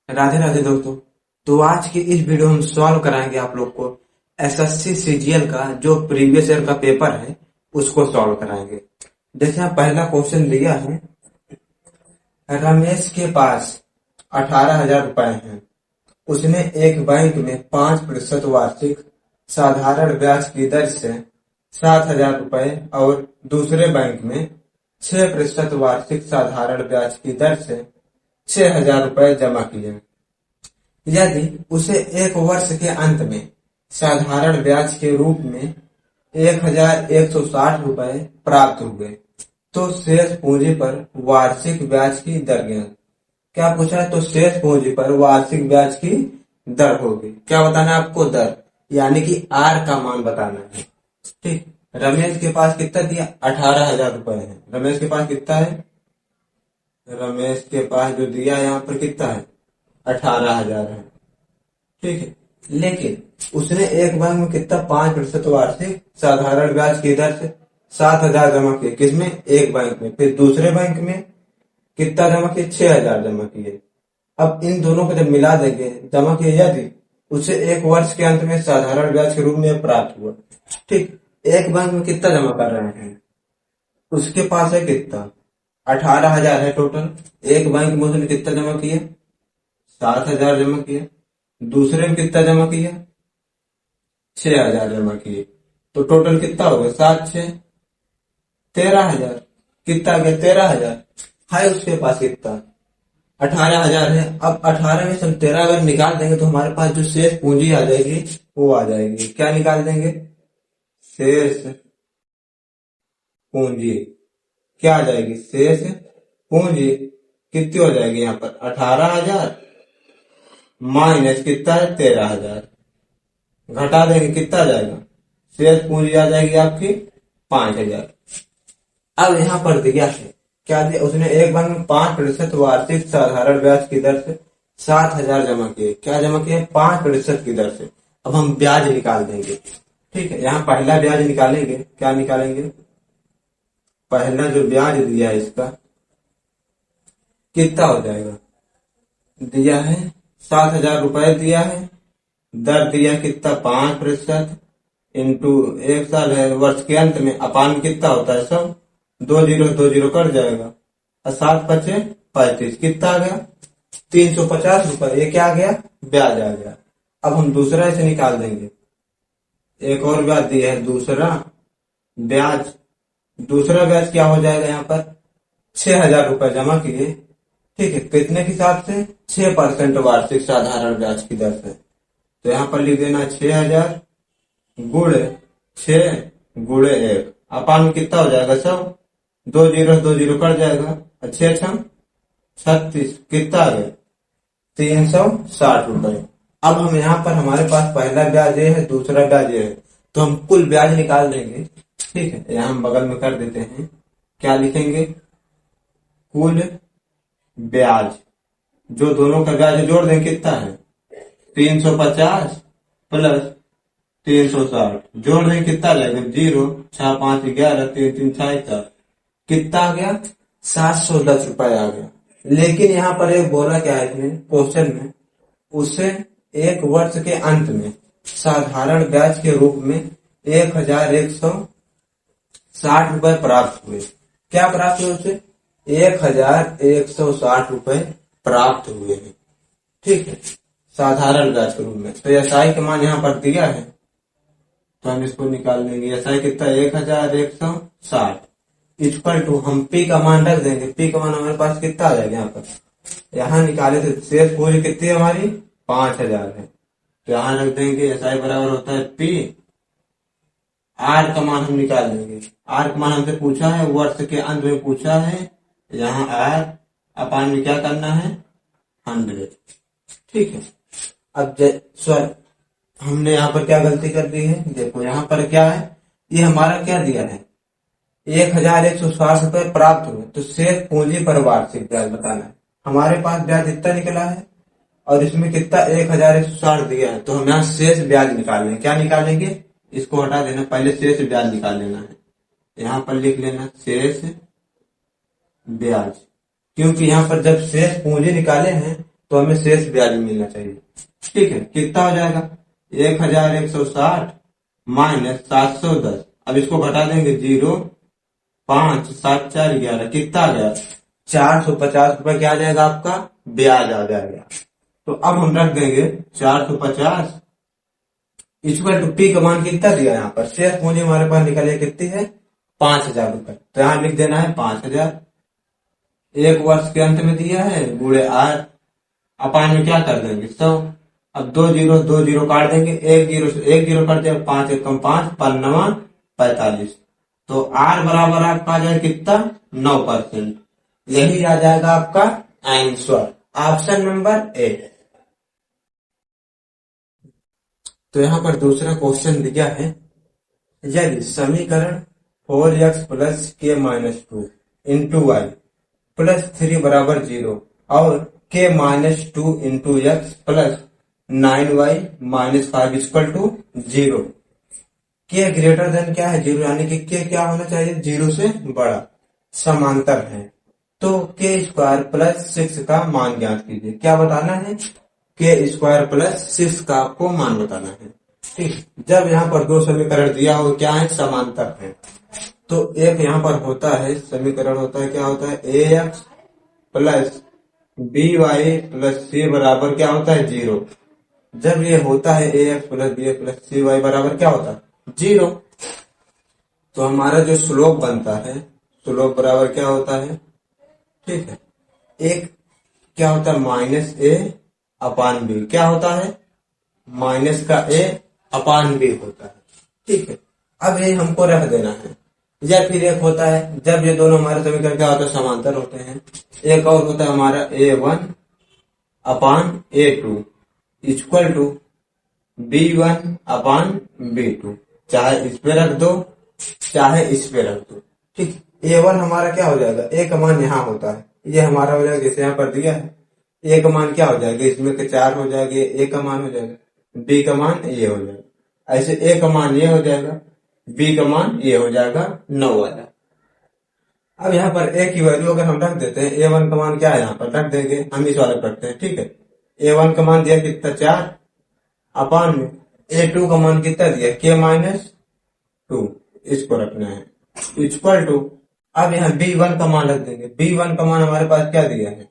राधे राधे दोस्तों। तो आज की इस वीडियो हम सॉल्व कराएंगे आप लोग को एसएससी सीजीएल का जो प्रीवियस ईयर का पेपर है उसको सॉल्व कराएंगे। जैसे यहाँ पहला क्वेश्चन दिया है, रमेश के पास 18,000 रुपए हैं। उसने एक बैंक में 5% वार्षिक साधारण ब्याज की दर से 7,000 रुपए और दूसरे बैंक में 6% वार्षिक साधारण ब्याज की दर से 6,000 रुपए जमा किए। यदि उसे एक वर्ष के अंत में साधारण ब्याज के रूप में 1,160 रुपए प्राप्त हुए तो शेष पूंजी पर वार्षिक ब्याज की दर ज्ञात। क्या पूछा है? तो शेष पूंजी पर वार्षिक ब्याज की दर होगी। क्या बताना है आपको? दर, यानी कि आर का मान बताना है। ठीक, रमेश के पास कितना दिया? 18,000 रुपए है। रमेश के पास कितना है? रमेश के पास जो दिया यहाँ पर कितना है? 18,000 है। ठीक है, लेकिन उसने एक बैंक में कितना? 5% वार्षिक साधारण ब्याज की दर से 7,000 जमा किए। किसमें? एक बैंक में। फिर दूसरे बैंक में कितना जमा किए? 6,000 जमा किए। अब इन दोनों को जब मिला देंगे, जमा किए, यदि उसे एक वर्ष के अंत में साधारण ब्याज के रूप में प्राप्त हुआ। ठीक, एक बैंक में कितना जमा कर रहे हैं? उसके पास है कितना? 18,000 है टोटल। एक बैंक में उसने कितना जमा किया? 7,000 जमा किया। दूसरे में कितना जमा किया? 6,000 जमा किए। तो टोटल कितना हो गया? 7 6 13,000। कितना आ गया? 13,000 है। उसके पास कितना? 18,000 है। अब 18 में से हम 13 अगर निकाल देंगे तो हमारे पास जो शेष पूंजी आ जाएगी वो आ जाएगी। क्या निकाल देंगे? शेष पूंजी क्या आ जाएगी? शेष पूंजी कितनी हो जाएगी? यहाँ पर 18,000 माइनस कितना है? 13,000। घटा देंगे, कितना आ जाएगा? शेष पूंजी आ जाएगी आपकी 5,000। अब यहाँ पर दिया है, क्या दिया? उसने एक बैंक में 5% वार्षिक साधारण ब्याज की दर से 7,000 जमा किए। क्या जमा किए? 5% की दर से। अब हम ब्याज निकाल देंगे। ठीक है, यहाँ पहला ब्याज निकालेंगे। क्या निकालेंगे? पहला जो ब्याज दिया है इसका कितना हो जाएगा? दिया है 7,000 रुपए दिया है। दर दिया कितना? 5% इंटू एक साल है, वर्ष के अंत में अपान कितना होता है? सब 2 जीरो कट जाएगा और 7 पचे 35। कितना आ गया? 350 रुपए। ये क्या आ गया? ब्याज आ गया। अब हम दूसरा इसे निकाल देंगे। एक और ब्याज दिया है, दूसरा ब्याज। दूसरा ब्याज क्या हो जाएगा? यहाँ पर 6,000 रुपए जमा किए। ठीक है, कितने के हिसाब से? 6% वार्षिक साधारण ब्याज की दर से। तो यहाँ पर लिख देना 6,000 गुणे 6 गुणे 1 अपान कितना हो जाएगा? सब 2 जीरो कट जाएगा। 6 6 36। कितना आ गया? 360 रुपए। अब हम यहाँ पर, हमारे पास पहला ब्याज ये है, दूसरा ब्याज ये है, तो हम कुल ब्याज निकाल देंगे। ठीक है, यहाँ हम बगल में कर देते हैं। क्या लिखेंगे? कुल ब्याज, जो दोनों का ब्याज जोड़ दें कितना है? 350 प्लस 360 जोड़ दें कितना लगेगा? 0 6 5 11 3 3 6 4। कितना आ गया? 710 रुपए आ गया। लेकिन यहाँ पर एक बोला क्या है इसमें क्वेश्चन में, उसे एक वर्ष के अंत में साधारण ब्याज के रूप में 1,160 रुपए प्राप्त हुए। क्या प्राप्त हुए? उसे 1,160 रुपए प्राप्त हुए हैं। ठीक है, साधारण ब्याज के रूप में। तो एसआई का मान यहाँ पर दिया है, तो हम इसको निकाल लेंगे। एसआई कितना? 1,160 इक्वल टू, हम पी का मान रख देंगे। पी का मान हमारे पास कितना आ जाएगा? यहाँ पर यहाँ निकाले थे, शेष पूंजी कितनी है हमारी? 5,000 है। तो यहाँ रख देंगे एसआई बराबर होता है पी। आर का मान हम निकाल देंगे। आर का मान हमसे पूछा है, वर्ष के अंत में पूछा है। यहाँ आर अपान में क्या करना है? 100। ठीक है, अब सर हमने यहाँ पर क्या गलती कर दी है? देखो यहाँ पर क्या है, ये हमारा क्या दिया है? 1,160 रुपए प्राप्त हुए, तो शेष पूंजी पर वार्षिक ब्याज बताना है। हमारे पास ब्याज इतना निकला है और इसमें कितना? 1,160 दिया है, तो हम यहाँ शेष ब्याज निकालेंगे। क्या निकालेंगे? इसको हटा देना, पहले शेष ब्याज निकाल लेना है। यहाँ पर लिख लेना शेष ब्याज, क्योंकि यहाँ पर जब शेष पूंजी निकाले हैं तो हमें शेष ब्याज मिलना चाहिए। ठीक है, कितना हो जाएगा 1160 माइनस 710। अब इसको घटा देंगे 0, 5, 7, 4, 11, कितना आ गया 450 रुपए। क्या आ जाएगा आपका ब्याज आ जाएगा। तो अब हम रख देंगे 450 इक्वल टू पी का मान कितना दिया यहाँ पर, शेष पूंजी हमारे पास निकले कितनी है 5000 रुपए। तो यहाँ लिख देना है 5000, एक वर्ष के अंत में दिया है गुणे 8, अपान में क्या कर देंगे 100। अब 2 जीरो काट देंगे, एक जीरो से एक जीरो कट जाए, 5 एकम 5, 5 45। तो आर बराबर आपका आ जाए कितना 9%। यही आ जाएगा आपका आंसर, ऑप्शन नंबर ए। तो यहाँ पर दूसरा क्वेश्चन दिया है, यदि समीकरण 4x प्लस के माइनस 2 इंटू वाई प्लस 3 बराबर 0 और के minus 2 into x plus 9y minus 5 equal to 0, के ग्रेटर देन क्या है 0, यानी कि के क्या होना चाहिए 0 से बड़ा, समांतर है। तो के स्क्वायर प्लस 6 का मान ज्ञात कीजिए। क्या बताना है, के स्क्वायर प्लस 6 का आपको मान बताना है। ठीक, जब यहाँ पर दो समीकरण दिया हो क्या है समांतर है, तो एक यहाँ पर होता है समीकरण होता है क्या होता है a x plus b y plus c बराबर क्या होता है 0। जब ये होता है a x plus b plus c y बराबर क्या होता है 0, तो हमारा जो स्लोप बनता है, स्लोप बराबर क्या होता है, ठीक है, एक क्या होता है माइनस ए अपान बी, क्या होता है माइनस का ए अपान बी होता है। ठीक है, अब ये हमको रख देना है। या फिर एक होता है जब ये दोनों हमारे समीकरण क्या होता है समांतर होते हैं, एक और होता है हमारा a1 upon a2 equal to b1 upon b2, चाहे इस पे रख दो चाहे इस पे रख दो। ठीक, a1 हमारा क्या हो जाएगा, a का मान यहाँ होता है, ये हमारा हो जाएगा जैसे यहाँ पर दिया है, a का मान क्या हो जाएगा इसमें के 4 हो जाएगा, a का मान हो जाएगा, b का मान ये हो जाएगा, ऐसे a का मान ये हो जाएगा, b का मान ये हो जाएगा 9 वाला। अब यहाँ पर a की वैल्यू अगर हम रख देते हैं, a1 का मान क्या है यहाँ पर रख देंगे, हम इस वाले पर रखते हैं। ठीक है, a1 का मान दिया कितना 4 अपान में a2 का मान कितना दिया k माइनस 2, इसको रखना है इक्वल टू, अब यहाँ b1 का मान रख देंगे, b1 का मान हमारे पास क्या दिया है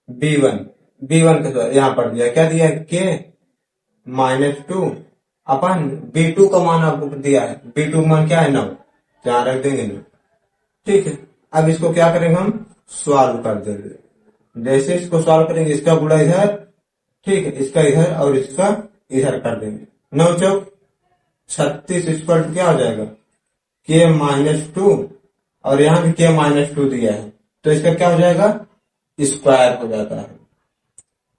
b1 का यहाँ पर दिया क्या दिया है k माइनस 2 अपन b2 का मान आपको दिया है, b2 का मान क्या है 9, यहाँ रख देंगे 9। ठीक है, अब इसको क्या करेंगे हम सॉल्व कर देंगे, जैसे इसको सॉल्व करेंगे इसका गुणा इधर, ठीक है, इसका इधर और इसका इधर कर देंगे, 9 चौक 36 इक्वल टू क्या हो जाएगा के माइनस 2 और यहाँ भी के माइनस 2 दिया है, तो इसका क्या हो जाएगा स्क्वायर हो जाता है।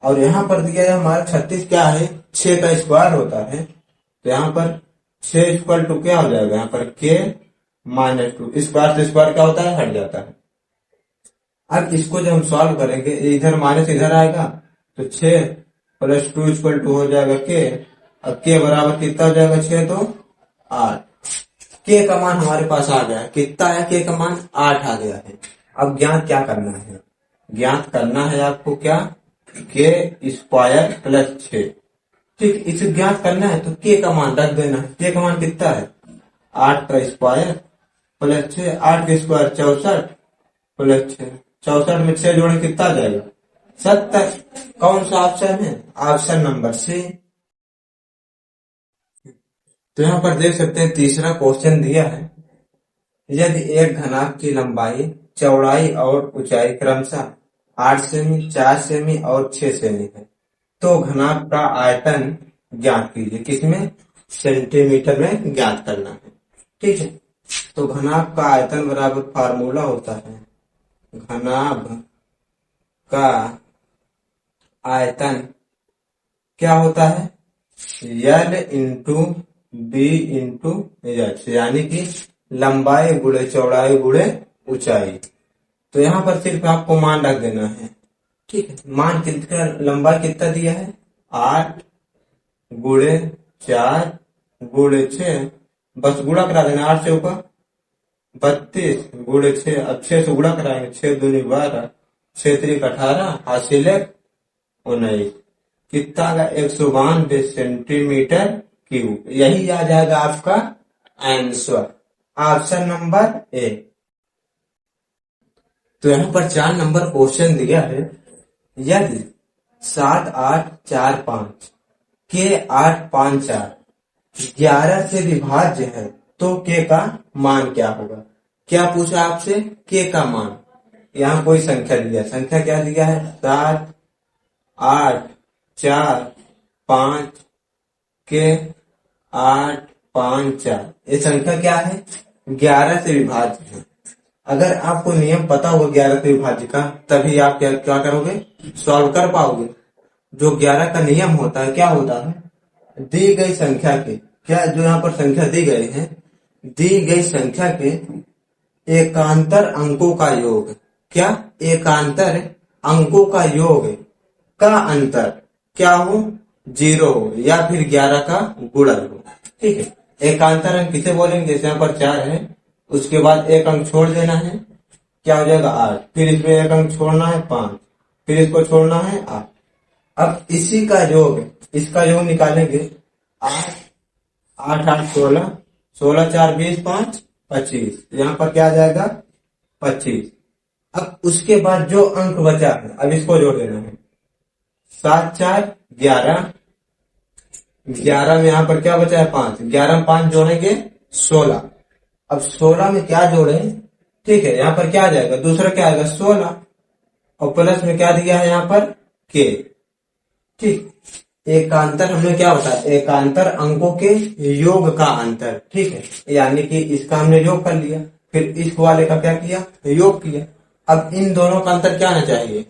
और यहाँ पर दिया है हमारा 36 क्या है 6 का स्क्वायर होता है, तो यहाँ पर 6 इक्वल टू क्या हो जाएगा यहाँ पर के माइनस 2, स्क्वायर से स्क्वायर क्या होता है हट जाता है। अब इसको जब हम सॉल्व करेंगे इधर माइनस इधर आएगा, तो 6 प्लस 2 इक्वल टू हो जाएगा के, अब के बराबर कितना हो जाएगा 6 तो 8, के का मान हमारे पास आ गया है, कितना है के का मान 8 आ गया है। अब ज्ञात क्या करना है, ज्ञात करना है आपको क्या के स्क्वायर प्लस 6। ठीक, इसे ज्ञात करना है तो के का मान रख देना है, के का मान कितना है 8 का स्क्वायर प्लस 6, 8 का स्क्वायर 64 प्लस 6, 64 में 6 जोड़े कितना आ जाएगा 70। कौन सा ऑप्शन है, ऑप्शन नंबर सी। तो यहाँ पर देख सकते हैं तीसरा क्वेश्चन दिया है, यदि एक घनाभ की लंबाई चौड़ाई और ऊंचाई क्रमशः 8 सेमी 4 सेमी और 6 सेमी है, तो घनाभ का आयतन ज्ञात कीजिए, किसमें सेंटीमीटर में ज्ञात करना है। ठीक है, तो घनाभ का आयतन बराबर फार्मूला होता है, घनाभ का आयतन क्या होता है L into B into H, यानी कि लंबाई गुणे चौड़ाई गुणे ऊंचाई। तो यहाँ पर सिर्फ आपको मान रख देना है। ठीक है, मान कितना लंबाई कितना दिया है 8 गुणे 4 गुणे 6, बस गुणा करा देना, 8 से ऊपर 32 गुणे 6, अब 6 से गुणा कराएंगे, 6 दूनी 12 6 3 18 हासिल 19 कितना आ गया 192 सेंटीमीटर क्यूब। यही आ जाएगा आपका आंसर, ऑप्शन नंबर ए। तो यहाँ पर 4 नंबर क्वेश्चन दिया है, यदि 7 8 4 5 के 8 5 4 11 से विभाज्य है तो के का मान क्या होगा। क्या पूछा आपसे, के का मान। यहाँ कोई संख्या दिया, संख्या क्या दिया है 7 8 4 5 के 8 5 4, ये संख्या क्या है 11 से विभाज्य है। अगर आपको नियम पता होगा 11 से विभाज्य का, तभी आप क्या करोगे, सॉल्व कर पाओगे। जो 11 का नियम होता है क्या होता है, दी गई संख्या के, क्या जो यहाँ पर संख्या दी गई है, दी गई संख्या के एकांतर अंकों का योग, क्या एकांतर अंकों का योग का अंतर क्या हो, 0 हो या फिर 11 का गुणन हो। ठीक है, एकांतर अंक किसे बोलेंगे, जैसे यहाँ पर 4 है, उसके बाद एक अंक छोड़ देना है, क्या हो जाएगा 8, फिर इसमें एक अंक छोड़ना है 5, फिर इसको छोड़ना है 8। अब इसी का योग, इसका योग निकालेंगे 8 8 8 16, 16 4 20 5 25, यहाँ पर क्या आ जाएगा 25। अब उसके बाद जो अंक बचा है, अब इसको जोड़ देना है, 7 4 11, 11 में यहाँ पर क्या बचा है 5, 11 में 5 जोड़ेंगे 16। अब 16 में क्या जोड़े, ठीक है, यहाँ पर क्या आ जाएगा, दूसरा क्या आएगा 16, और प्लस में क्या दिया है यहाँ पर के। ठीक, एकांतर हमने क्या होता है, एकांतर अंकों के योग का अंतर। ठीक है, यानी कि इसका हमने योग कर लिया, फिर इस वाले का क्या किया, योग किया। अब इन दोनों का अंतर क्या आना चाहिए,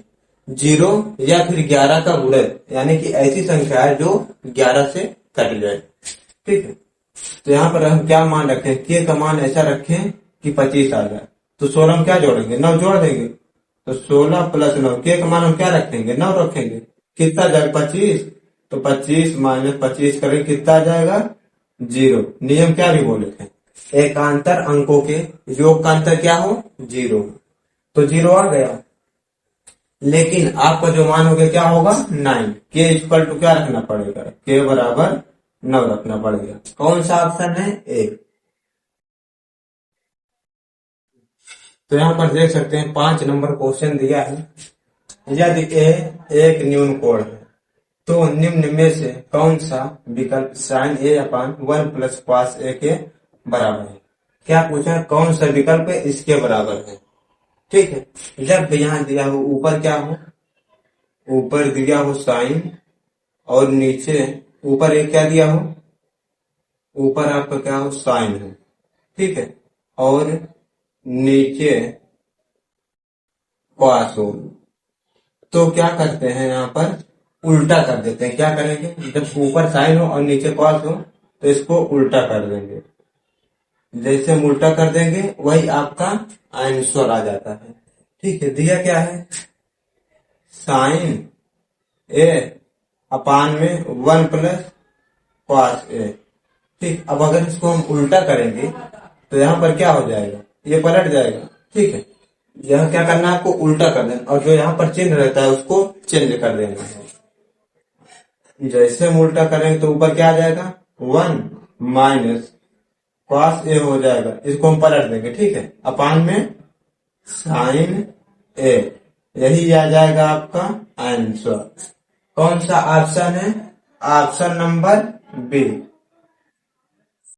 0 या फिर 11 का गुणन, यानी कि ऐसी संख्या है जो 11 से कट जाए। ठीक है, तो यहाँ पर हम क्या मान रखें, के का मान ऐसा रखें कि 25 आ जाए। तो 16 हम क्या जोड़ेंगे, 9 जोड़ देंगे, तो 16 प्लस 9, के का मान हम क्या रखेंगे 9 रखेंगे, कितना आ जाएगा 25, तो 25 माइनस 25 करें कितना आ जाएगा 0। नियम क्या भी बोले थे, एकांतर अंकों के योग का अंतर क्या हो 0, तो 0 आ गया। लेकिन आपका जो मान हो गया क्या होगा 9, के इक्वल टू क्या रखना पड़ेगा, के बराबर 9 रखना पड़ेगा। कौन सा ऑप्शन है, ए। तो यहाँ पर देख सकते हैं 5 नंबर क्वेश्चन दिया है, यदि ए एक न्यून कोण है तो निम्न में से कौन सा विकल्प sign A upon 1 plus cos A के बराबर है। क्या पूछा है, कौन सा विकल्प है इसके बराबर है। ठीक है, जब यहाँ दिया हो ऊपर क्या हो, ऊपर दिया हो साइन, और नीचे ऊपर एक क्या दिया हो, ऊपर आपका क्या हो साइन है। ठीक है, और नीचे कॉस हो, तो क्या करते हैं यहाँ पर उल्टा कर देते हैं। क्या करेंगे, जब ऊपर साइन हो और नीचे कॉस हो तो इसको उल्टा कर देंगे। जैसे हम उल्टा कर देंगे वही आपका आंसर आ जाता है। ठीक है, दिया क्या है साइन ए अपान में 1 प्लस कॉस ए। ठीक, अब अगर इसको हम उल्टा करेंगे तो यहाँ पर क्या हो जाएगा, ये पलट जाएगा। ठीक है, यह क्या करना है आपको उल्टा कर देना, और जो यहाँ पर चिन्ह रहता है उसको चेंज कर देना है। जैसे हम उल्टा करेंगे तो ऊपर क्या आ जाएगा 1 माइनस कॉस ए हो जाएगा, इसको हम पलट देंगे। ठीक है, अपान में साइन ए, यही आ जाएगा आपका आंसर। कौन सा ऑप्शन है, ऑप्शन नंबर बी।